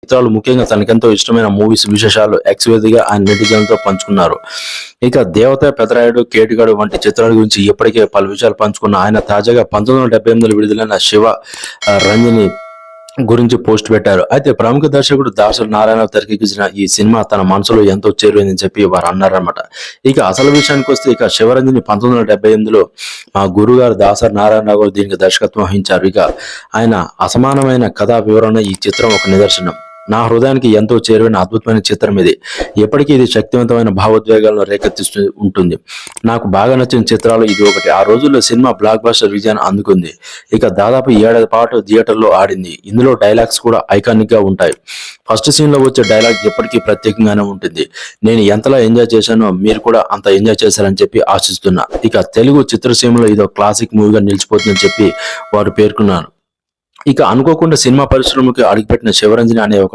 చిత్రాలు ముఖ్యంగా తనకెంతో ఇష్టమైన మూవీస్ విశేషాలు ఎక్స్ వేదికగా ఆయన నెటిజన్లతో పంచుకున్నారు. ఇక దేవత, పెదరాయుడు, కేటుగాడు వంటి చిత్రాల గురించి ఇప్పటికే పలు విషయాలు పంచుకున్న ఆయన తాజాగా 1978లో విడుదలైన శివ రంజని గురించి పోస్ట్ పెట్టారు. అయితే ప్రముఖ దర్శకుడు దాసరి నారాయణ తెరకెక్కించిన ఈ సినిమా తన మనసులో ఎంతో చేరువైందని చెప్పి వారు అన్నారన్నమాట. ఇక అసలు విషయానికి వస్తే ఇక శివరంజని 1978లో మా గురుగారు దాసరి నారాయణ గారు దీనికి దర్శకత్వం వహించారు. ఇక ఆయన అసమానమైన కథా వివరణ ఈ చిత్రం ఒక నిదర్శనం. నా హృదయానికి ఎంతో చేరువైన అద్భుతమైన చిత్రం ఇది. ఎప్పటికీ ఇది శక్తివంతమైన భావోద్వేగాలను రేకెత్తిస్తూ ఉంటుంది. నాకు బాగా నచ్చిన చిత్రాలు ఇది ఒకటి. ఆ రోజుల్లో సినిమా బ్లాక్ బస్టర్ విజయాన్ని అందుకుంది. ఇక దాదాపు 7 ఏళ్ల పాటు థియేటర్లో ఆడింది. ఇందులో డైలాగ్స్ కూడా ఐకానిక్ గా ఉంటాయి. ఫస్ట్ సీన్ లో వచ్చే డైలాగ్ ఎప్పటికీ ప్రత్యేకంగానే ఉంటుంది. నేను ఎంతలా ఎంజాయ్ చేశానో మీరు కూడా అంత ఎంజాయ్ చేశారని చెప్పి ఆశిస్తున్నా. ఇక తెలుగు చిత్రసీమలో ఇదో క్లాసిక్ మూవీగా నిలిచిపోతుందని చెప్పి వారు పేర్కొన్నారు. ఇక అనుకోకుండా సినిమా పరిశ్రమకి అడుగుపెట్టిన శివరంజని అనే ఒక